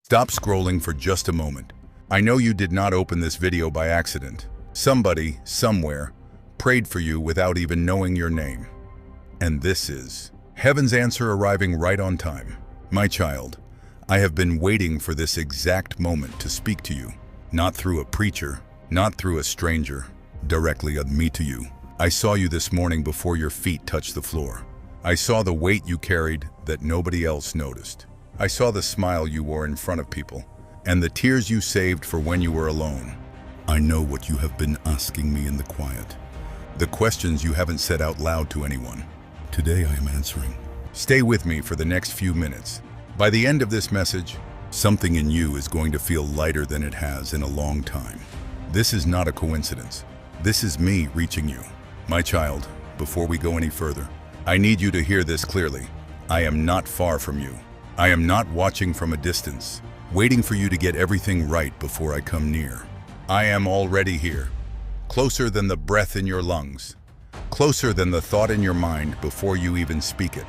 Stop scrolling for just a moment. I know you did not open this video by accident. Somebody, somewhere, prayed for you without even knowing your name. And this is heaven's answer arriving right on time. My child, I have been waiting for this exact moment to speak to you. Not through a preacher, not through a stranger, directly of me to you. I saw you this morning before your feet touched the floor. I saw the weight you carried that nobody else noticed. I saw the smile you wore in front of people, and the tears you saved for when you were alone. I know what you have been asking me in the quiet. The questions you haven't said out loud to anyone. Today I am answering. Stay with me for the next few minutes. By the end of this message, something in you is going to feel lighter than it has in a long time. This is not a coincidence. This is me reaching you. My child, before we go any further, I need you to hear this clearly. I am not far from you. I am not watching from a distance, waiting for you to get everything right before I come near. I am already here, closer than the breath in your lungs, closer than the thought in your mind before you even speak it.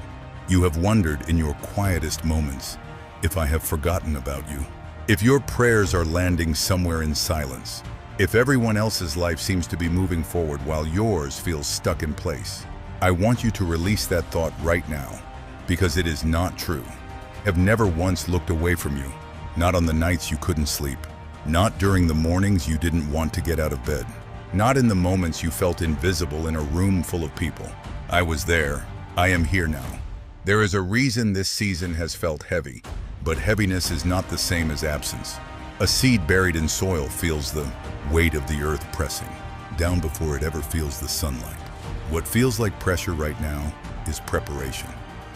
You have wondered in your quietest moments if I have forgotten about you, if your prayers are landing somewhere in silence, if everyone else's life seems to be moving forward while yours feels stuck in place. I want you to release that thought right now, because it is not true. I have never once looked away from you, not on the nights you couldn't sleep, not during the mornings you didn't want to get out of bed, not in the moments you felt invisible in a room full of people. I was there. I am here now. There is a reason this season has felt heavy, but heaviness is not the same as absence. A seed buried in soil feels the weight of the earth pressing down before it ever feels the sunlight. What feels like pressure right now is preparation.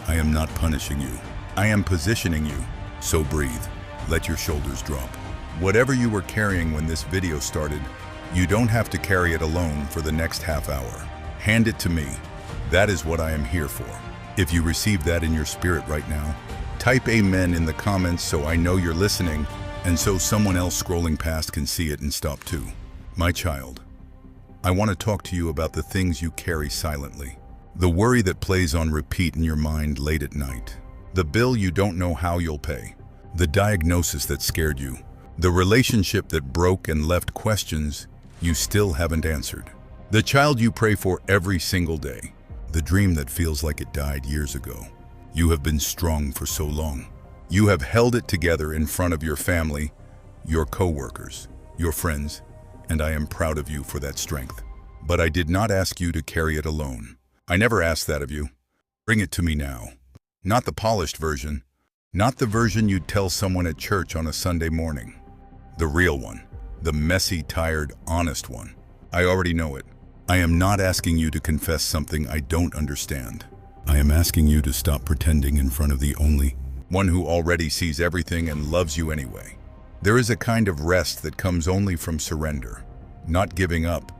I am not punishing you. I am positioning you. So breathe. Let your shoulders drop. Whatever you were carrying when this video started, you don't have to carry it alone for the next half hour. Hand it to me. That is what I am here for. If you receive that in your spirit right now, type amen in the comments so I know you're listening and so someone else scrolling past can see it and stop too. My child, I want to talk to you about the things you carry silently. The worry that plays on repeat in your mind late at night. The bill you don't know how you'll pay. The diagnosis that scared you. The relationship that broke and left questions you still haven't answered. The child you pray for every single day. The dream that feels like it died years ago. You have been strong for so long. You have held it together in front of your family, your co-workers, your friends, and I am proud of you for that strength. But I did not ask you to carry it alone. I never asked that of you. Bring it to me now. Not the polished version. Not the version you'd tell someone at church on a Sunday morning. The real one. The messy, tired, honest one. I already know it. I am not asking you to confess something I don't understand. I am asking you to stop pretending in front of the only one who already sees everything and loves you anyway. There is a kind of rest that comes only from surrender. Not giving up,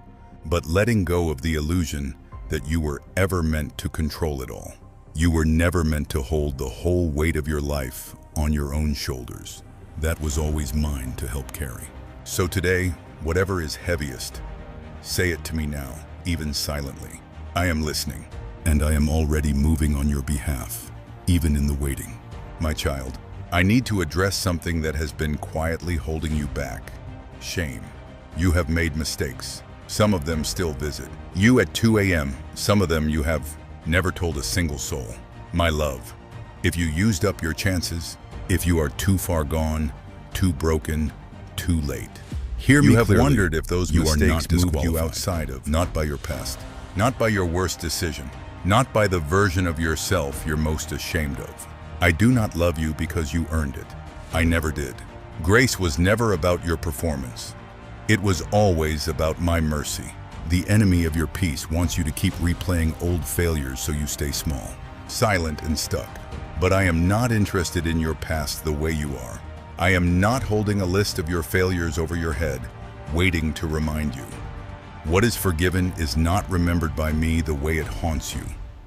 but letting go of the illusion that you were ever meant to control it all. You were never meant to hold the whole weight of your life on your own shoulders. That was always mine to help carry. So today, whatever is heaviest, say it to me now, even silently. I am listening, and I am already moving on your behalf, even in the waiting. My child, I need to address something that has been quietly holding you back. Shame. You have made mistakes. Some of them still visit you at 2 a.m. Some of them you have never told a single soul. My love, if you used up your chances, if you are too far gone, too broken, too late, hear me clearly. You have wondered if those mistakes moved you outside of, not by your past, not by your worst decision, not by the version of yourself you're most ashamed of. I do not love you because you earned it. I never did. Grace was never about your performance. It was always about my mercy. The enemy of your peace wants you to keep replaying old failures so you stay small, silent and stuck. But I am not interested in your past the way you are. I am not holding a list of your failures over your head, waiting to remind you. What is forgiven is not remembered by me the way it haunts you.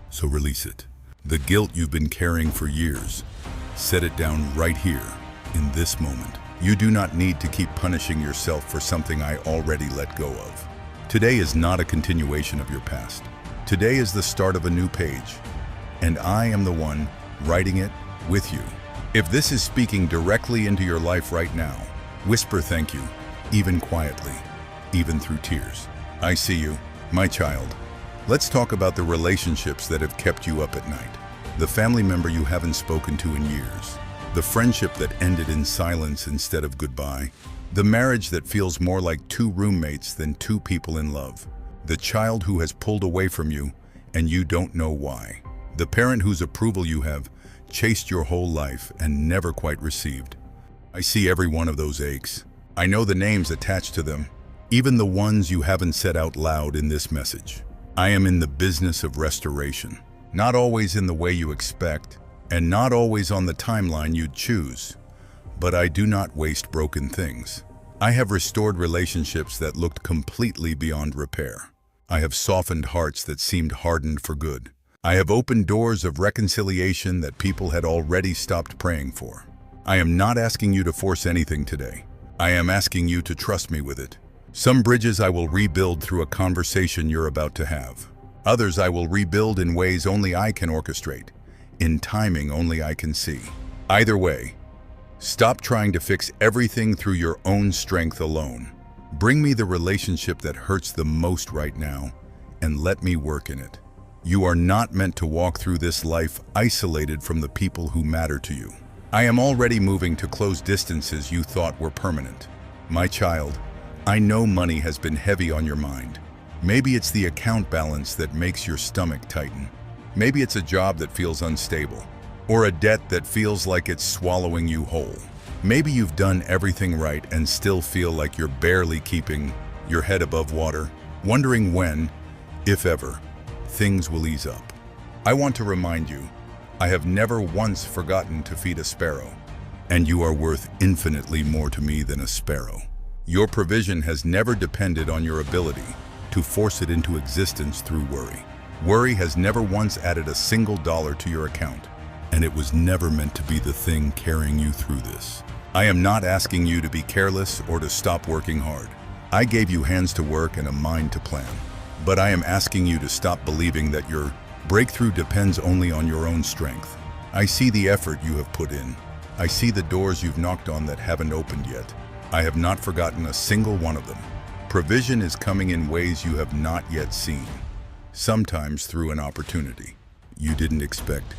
So release it. The guilt you've been carrying for years, set it down right here, in this moment. You do not need to keep punishing yourself for something I already let go of. Today is not a continuation of your past. Today is the start of a new page, and I am the one writing it with you. If this is speaking directly into your life right now, whisper thank you, even quietly, even through tears. I see you, my child. Let's talk about the relationships that have kept you up at night. The family member you haven't spoken to in years. The friendship that ended in silence instead of goodbye. The marriage that feels more like two roommates than two people in love. The child who has pulled away from you and you don't know why. The parent whose approval you have chased your whole life and never quite received. I see every one of those aches. I know the names attached to them, even the ones you haven't said out loud in this message. I am in the business of restoration, not always in the way you expect, and not always on the timeline you'd choose. But I do not waste broken things. I have restored relationships that looked completely beyond repair. I have softened hearts that seemed hardened for good. I have opened doors of reconciliation that people had already stopped praying for. I am not asking you to force anything today. I am asking you to trust me with it. Some bridges I will rebuild through a conversation you're about to have. Others I will rebuild in ways only I can orchestrate, in timing only I can see. Either way, stop trying to fix everything through your own strength alone. Bring me the relationship that hurts the most right now, and let me work in it. You are not meant to walk through this life isolated from the people who matter to you. I am already moving to close distances you thought were permanent. My child, I know money has been heavy on your mind. Maybe it's the account balance that makes your stomach tighten. Maybe it's a job that feels unstable, or a debt that feels like it's swallowing you whole. Maybe you've done everything right and still feel like you're barely keeping your head above water, wondering when, if ever, things will ease up. I want to remind you, I have never once forgotten to feed a sparrow, and you are worth infinitely more to me than a sparrow. Your provision has never depended on your ability to force it into existence through worry. Worry has never once added a single dollar to your account, and it was never meant to be the thing carrying you through this. I am not asking you to be careless or to stop working hard. I gave you hands to work and a mind to plan. But I am asking you to stop believing that your breakthrough depends only on your own strength. I see the effort you have put in. I see the doors you've knocked on that haven't opened yet. I have not forgotten a single one of them. Provision is coming in ways you have not yet seen. Sometimes through an opportunity you didn't expect.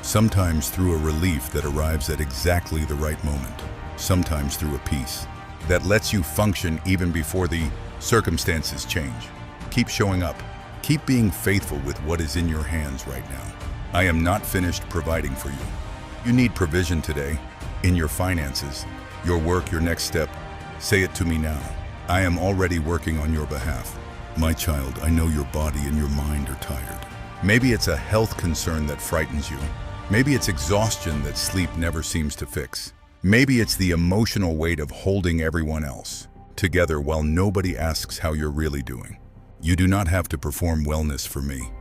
Sometimes through a relief that arrives at exactly the right moment. Sometimes through a peace that lets you function even before the circumstances change. Keep showing up. Keep being faithful with what is in your hands right now. I am not finished providing for you. You need provision today, in your finances, your work, your next step. Say it to me now. I am already working on your behalf. My child, I know your body and your mind are tired. Maybe it's a health concern that frightens you. Maybe it's exhaustion that sleep never seems to fix. Maybe it's the emotional weight of holding everyone else together while nobody asks how you're really doing. You do not have to perform wellness for me.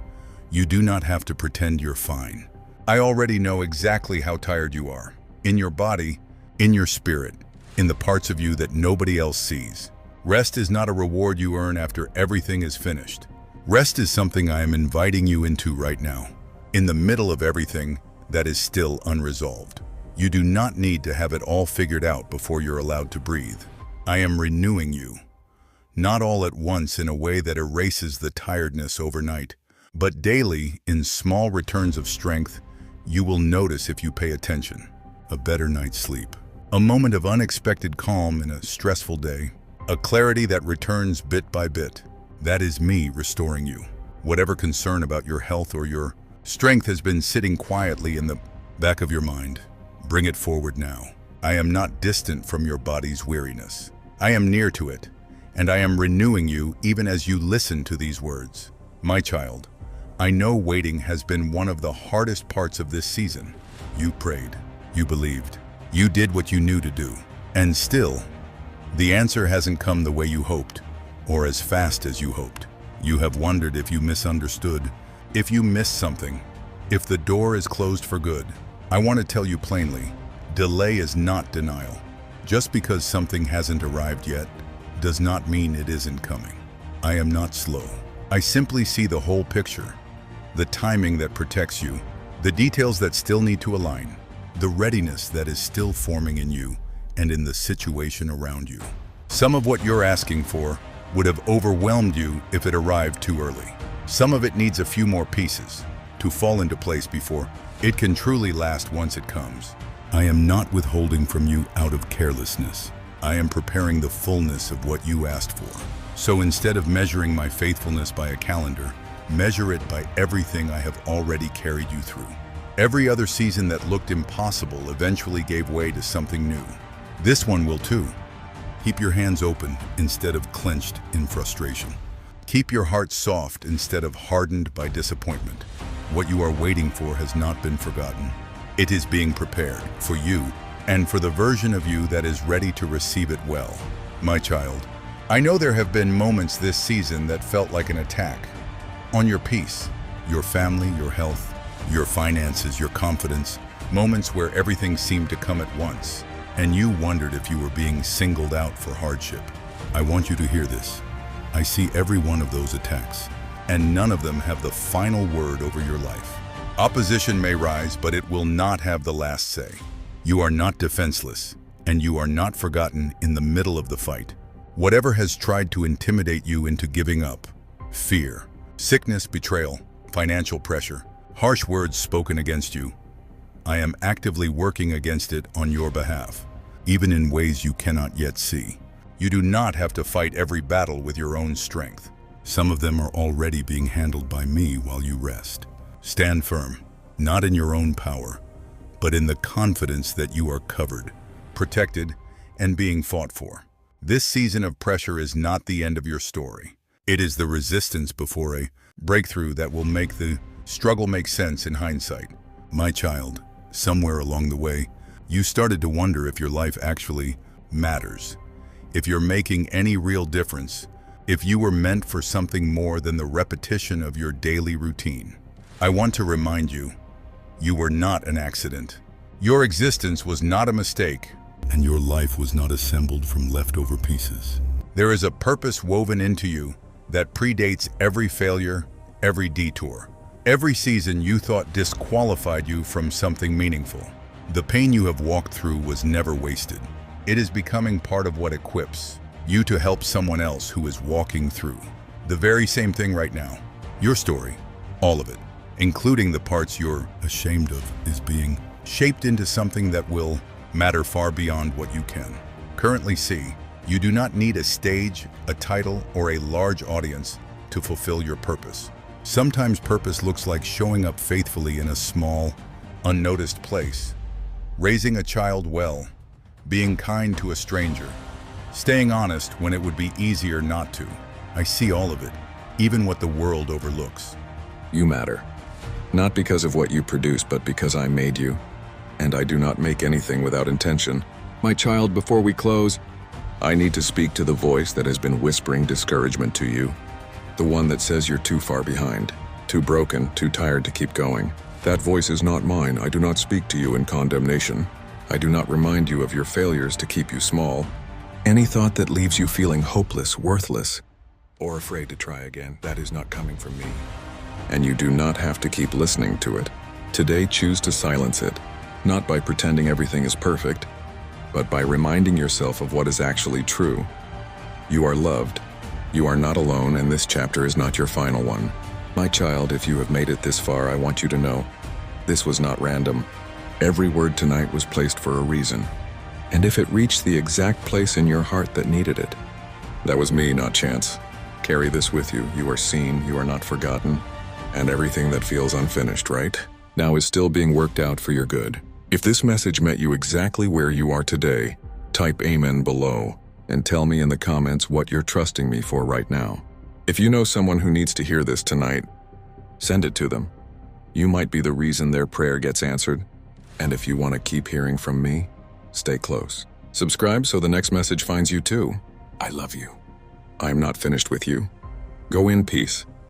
You do not have to pretend you're fine. I already know exactly how tired you are. In your body, in your spirit, in the parts of you that nobody else sees. Rest is not a reward you earn after everything is finished. Rest is something I am inviting you into right now, in the middle of everything that is still unresolved. You do not need to have it all figured out before you're allowed to breathe. I am renewing you. Not all at once in a way that erases the tiredness overnight, but daily in small returns of strength you will notice if you pay attention. A better night's sleep. A moment of unexpected calm in a stressful day. A clarity that returns bit by bit. That is me restoring you. Whatever concern about your health or your strength has been sitting quietly in the back of your mind, bring it forward now. I am not distant from your body's weariness. I am near to it. And I am renewing you even as you listen to these words. My child, I know waiting has been one of the hardest parts of this season. You prayed, you believed, you did what you knew to do. And still, the answer hasn't come the way you hoped, or as fast as you hoped. You have wondered if you misunderstood, if you missed something, if the door is closed for good. I want to tell you plainly, delay is not denial. Just because something hasn't arrived yet, does not mean it isn't coming. I am not slow. I simply see the whole picture, the timing that protects you, the details that still need to align. the readiness that is still forming in you and in the situation around you. Some of what you're asking for would have overwhelmed you if it arrived too early. Some of it needs a few more pieces to fall into place before it can truly last once it comes. I am not withholding from you out of carelessness. I am preparing the fullness of what you asked for. So instead of measuring my faithfulness by a calendar, measure it by everything I have already carried you through. Every other season that looked impossible eventually gave way to something new. This one will too. Keep your hands open instead of clenched in frustration. Keep your heart soft instead of hardened by disappointment. What you are waiting for has not been forgotten. It is being prepared for you and for the version of you that is ready to receive it well. My child, I know there have been moments this season that felt like an attack on your peace, your family, your health, your finances, your confidence, moments where everything seemed to come at once, and you wondered if you were being singled out for hardship. I want you to hear this. I see every one of those attacks, and none of them have the final word over your life. Opposition may rise, but it will not have the last say. You are not defenseless, and you are not forgotten in the middle of the fight. Whatever has tried to intimidate you into giving up, fear, sickness, betrayal, financial pressure, harsh words spoken against you, I am actively working against it on your behalf, even in ways you cannot yet see. You do not have to fight every battle with your own strength. Some of them are already being handled by me while you rest. Stand firm, not in your own power, but in the confidence that you are covered, protected, and being fought for. This season of pressure is not the end of your story. It is the resistance before a breakthrough that will make the struggle make sense in hindsight. My child, somewhere along the way, you started to wonder if your life actually matters, if you're making any real difference, if you were meant for something more than the repetition of your daily routine. I want to remind you, you were not an accident. Your existence was not a mistake, and your life was not assembled from leftover pieces. There is a purpose woven into you that predates every failure, every detour. Every season you thought disqualified you from something meaningful. The pain you have walked through was never wasted. It is becoming part of what equips you to help someone else who is walking through the very same thing right now. Your story, all of it, including the parts you're ashamed of, is being shaped into something that will matter far beyond what you can currently see. You do not need a stage, a title, or a large audience to fulfill your purpose. Sometimes purpose looks like showing up faithfully in a small, unnoticed place, raising a child well, being kind to a stranger, staying honest when it would be easier not to. I see all of it, even what the world overlooks. You matter, not because of what you produce, but because I made you, and I do not make anything without intention. My child, before we close, I need to speak to the voice that has been whispering discouragement to you. The one that says you're too far behind, too broken, too tired to keep going. That voice is not mine. I do not speak to you in condemnation. I do not remind you of your failures to keep you small. Any thought that leaves you feeling hopeless, worthless, or afraid to try again, that is not coming from me. And you do not have to keep listening to it. Today, choose to silence it, not by pretending everything is perfect, but by reminding yourself of what is actually true. You are loved. You are not alone, and this chapter is not your final one. My child, if you have made it this far, I want you to know, this was not random. Every word tonight was placed for a reason. And if it reached the exact place in your heart that needed it, that was me, not chance. Carry this with you. You are seen, you are not forgotten, and everything that feels unfinished, right, now is still being worked out for your good. If this message met you exactly where you are today, type Amen below and tell me in the comments what you're trusting me for right now. If you know someone who needs to hear this tonight, send it to them. You might be the reason their prayer gets answered. And if you want to keep hearing from me, stay close. Subscribe so the next message finds you too. I love you. I'm not finished with you. Go in peace.